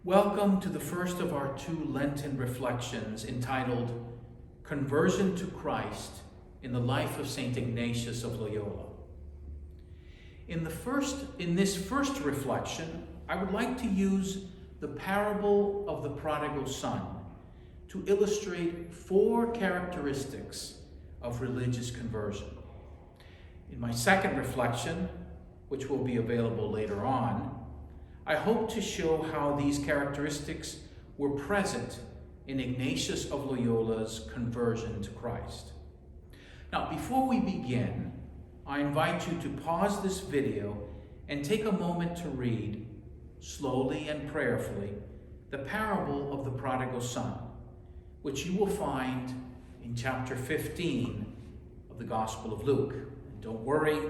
Welcome to the first of our two Lenten reflections entitled Conversion to Christ in the Life of St. Ignatius of Loyola. In this first reflection, I would like to use the parable of the prodigal son to illustrate four characteristics of religious conversion. In my second reflection, which will be available later on, I hope to show how these characteristics were present in Ignatius of Loyola's conversion to Christ. Now, before we begin, I invite you to pause this video and take a moment to read, slowly and prayerfully, the parable of the prodigal son, which you will find in chapter 15 of the Gospel of Luke. And don't worry,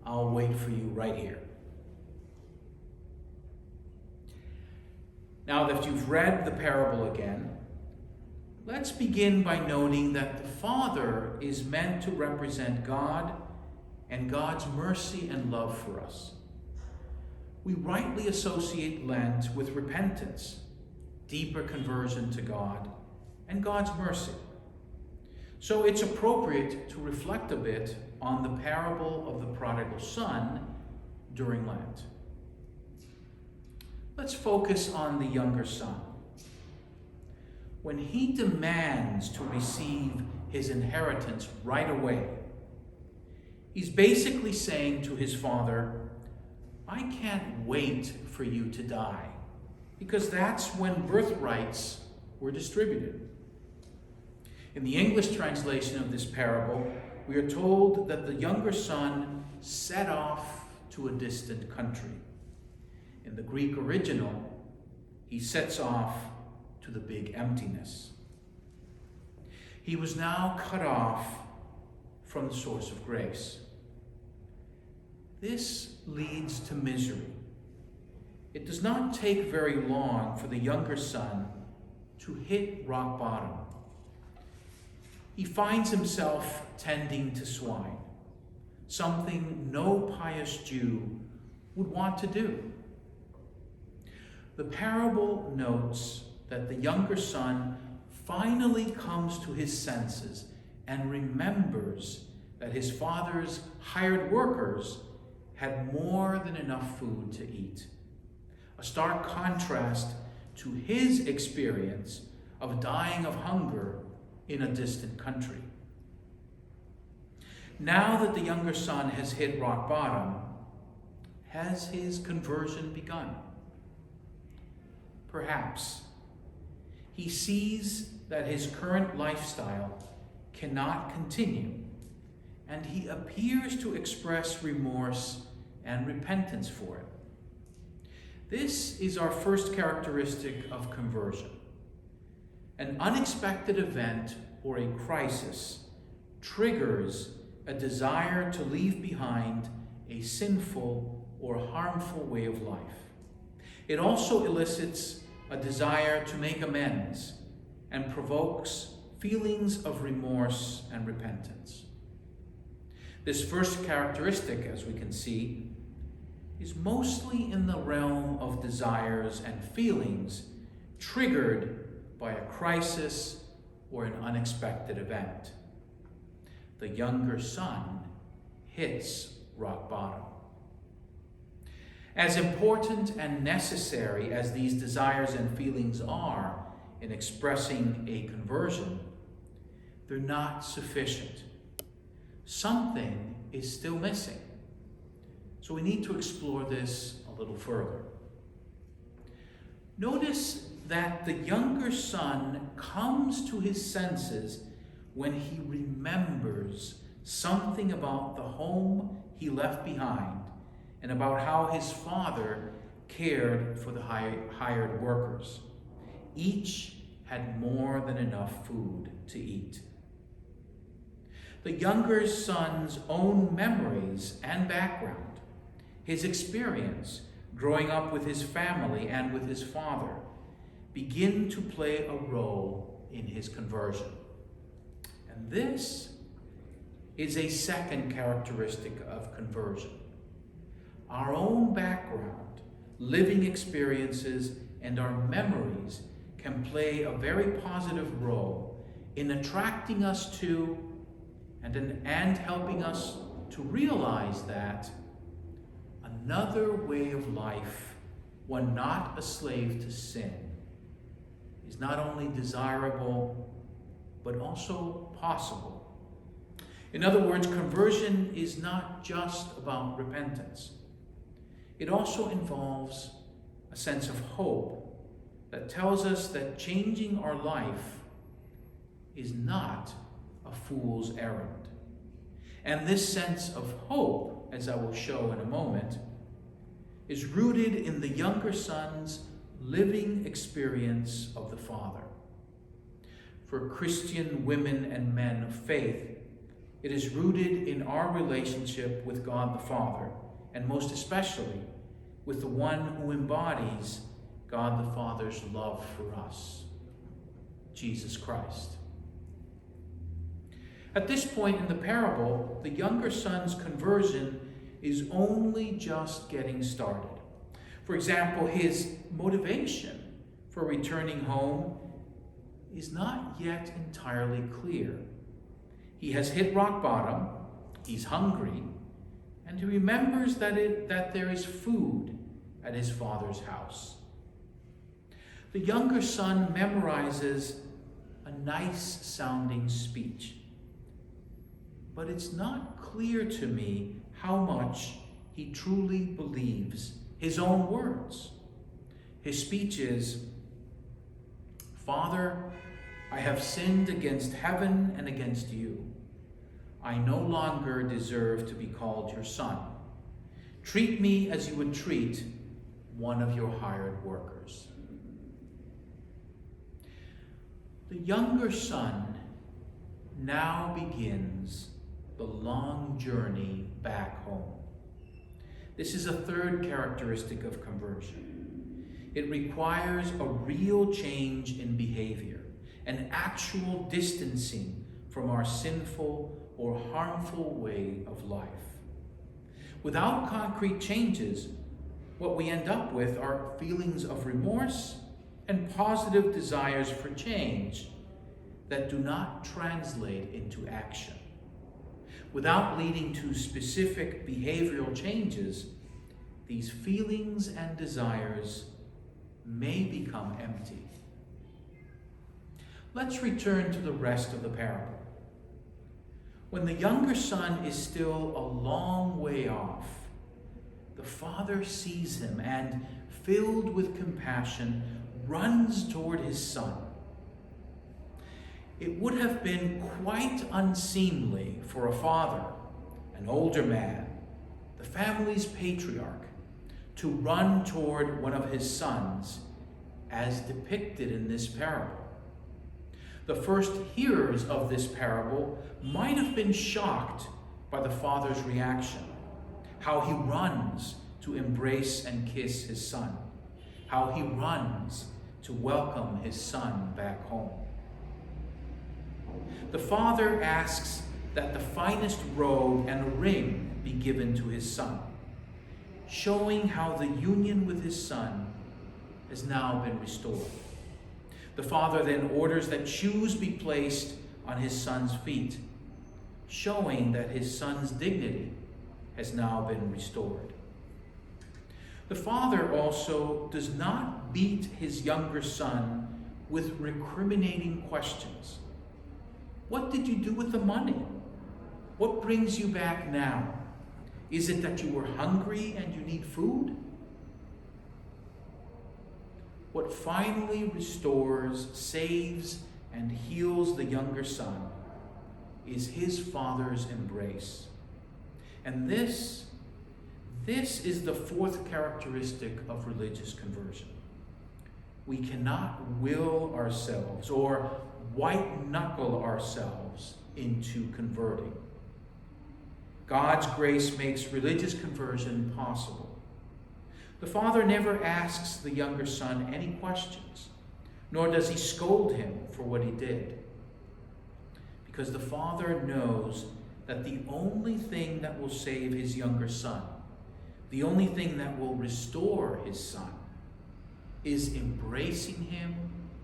I'll wait for you right here. Now that you've read the parable again, let's begin by noting that the Father is meant to represent God and God's mercy and love for us. We rightly associate Lent with repentance, deeper conversion to God, and God's mercy. So it's appropriate to reflect a bit on the parable of the prodigal son during Lent. Let's focus on the younger son. When he demands to receive his inheritance right away, he's basically saying to his father, I can't wait for you to die, because that's when birthrights were distributed. In the English translation of this parable, we are told that the younger son set off to a distant country. In the Greek original, he sets off to the big emptiness. He was now cut off from the source of grace. This leads to misery. It does not take very long for the younger son to hit rock bottom. He finds himself tending to swine, something no pious Jew would want to do. The parable notes that the younger son finally comes to his senses and remembers that his father's hired workers had more than enough food to eat. A stark contrast to his experience of dying of hunger in a distant country. Now that the younger son has hit rock bottom, has his conversion begun? Perhaps. He sees that his current lifestyle cannot continue, and he appears to express remorse and repentance for it. This is our first characteristic of conversion. An unexpected event or a crisis triggers a desire to leave behind a sinful or harmful way of life. It also elicits a desire to make amends and provokes feelings of remorse and repentance. This first characteristic, as we can see, is mostly in the realm of desires and feelings triggered by a crisis or an unexpected event. The younger son hits rock bottom. As important and necessary as these desires and feelings are in expressing a conversion, they're not sufficient. Something is still missing. So we need to explore this a little further. Notice that the younger son comes to his senses when he remembers something about the home he left behind and about how his father cared for the hired workers. Each had more than enough food to eat. The younger son's own memories and background, his experience growing up with his family and with his father, begin to play a role in his conversion. And this is a second characteristic of conversion. Our own background, living experiences, and our memories can play a very positive role in attracting us to and helping us to realize that another way of life, one not a slave to sin, is not only desirable, but also possible. In other words, conversion is not just about repentance. It also involves a sense of hope that tells us that changing our life is not a fool's errand. And this sense of hope, as I will show in a moment, is rooted in the younger son's living experience of the Father. For Christian women and men of faith, it is rooted in our relationship with God the Father, and most especially with the one who embodies God the Father's love for us, Jesus Christ. At this point in the parable, the younger son's conversion is only just getting started. For example, his motivation for returning home is not yet entirely clear. He has hit rock bottom, he's hungry, and he remembers that there is food at his father's house. The younger son memorizes a nice-sounding speech, but it's not clear to me how much he truly believes his own words. His speech is, "Father, I have sinned against heaven and against you. I no longer deserve to be called your son. Treat me as you would treat one of your hired workers." The younger son now begins the long journey back home. This is a third characteristic of conversion. It requires a real change in behavior, an actual distancing from our sinful or harmful way of life. Without concrete changes, what we end up with are feelings of remorse and positive desires for change that do not translate into action. Without leading to specific behavioral changes, these feelings and desires may become empty. Let's return to the rest of the parable. When the younger son is still a long way off, the father sees him and, filled with compassion, runs toward his son. It would have been quite unseemly for a father, an older man, the family's patriarch, to run toward one of his sons as depicted in this parable. The first hearers of this parable might have been shocked by the father's reaction, how he runs to embrace and kiss his son, how he runs to welcome his son back home. The father asks that the finest robe and ring be given to his son, showing how the union with his son has now been restored. The father then orders that shoes be placed on his son's feet, showing that his son's dignity has now been restored. The father also does not beat his younger son with recriminating questions. What did you do with the money? What brings you back now? Is it that you were hungry and you need food? What finally restores, saves, and heals the younger son is his father's embrace. And this is the fourth characteristic of religious conversion. We cannot will ourselves or white-knuckle ourselves into converting. God's grace makes religious conversion possible. The father never asks the younger son any questions, nor does he scold him for what he did. Because the father knows that the only thing that will save his younger son, the only thing that will restore his son, is embracing him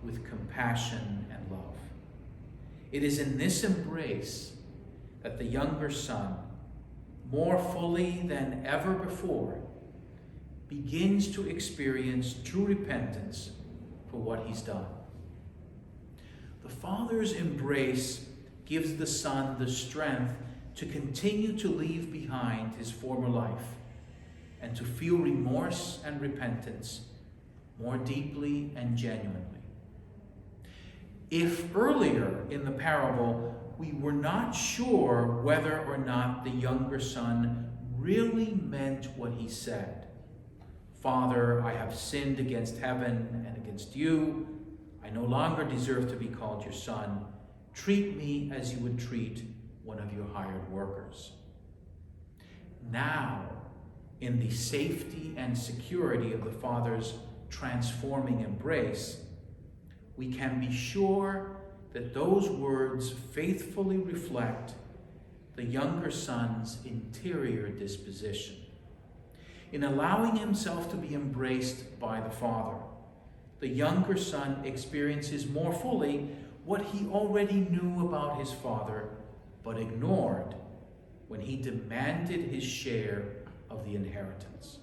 with compassion and love. It is in this embrace that the younger son, more fully than ever before, begins to experience true repentance for what he's done. The father's embrace gives the son the strength to continue to leave behind his former life and to feel remorse and repentance more deeply and genuinely. If earlier in the parable we were not sure whether or not the younger son really meant what he said, "Father, I have sinned against heaven and against you. I no longer deserve to be called your son. Treat me as you would treat one of your hired workers." Now, in the safety and security of the Father's transforming embrace, we can be sure that those words faithfully reflect the younger son's interior disposition. In allowing himself to be embraced by the Father, the younger son experiences more fully what he already knew about his father, but ignored when he demanded his share of the inheritance.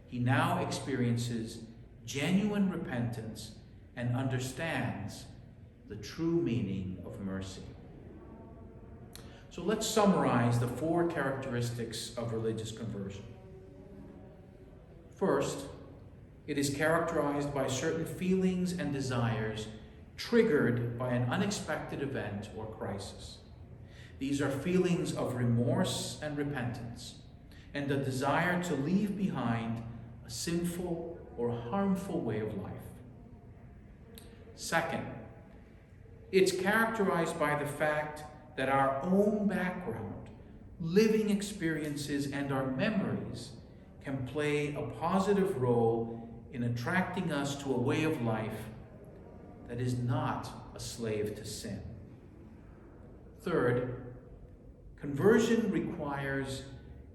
He now experiences genuine repentance and understands the true meaning of mercy. So let's summarize the four characteristics of religious conversion. First, it is characterized by certain feelings and desires triggered by an unexpected event or crisis. These are feelings of remorse and repentance, and a desire to leave behind a sinful or harmful way of life. Second, it's characterized by the fact that our own background, living experiences, and our memories can play a positive role in attracting us to a way of life that is not a slave to sin. Third, conversion requires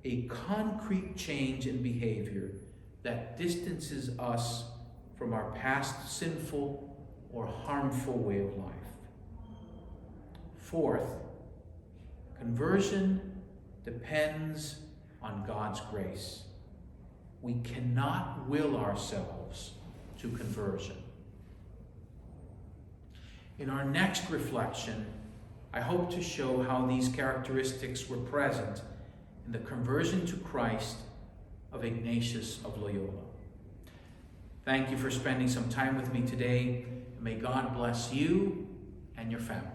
a concrete change in behavior that distances us from our past sinful or harmful way of life. Fourth, conversion depends on God's grace. We cannot will ourselves to conversion. In our next reflection, I hope to show how these characteristics were present in the conversion to Christ of Ignatius of Loyola. Thank you for spending some time with me today. May God bless you and your family.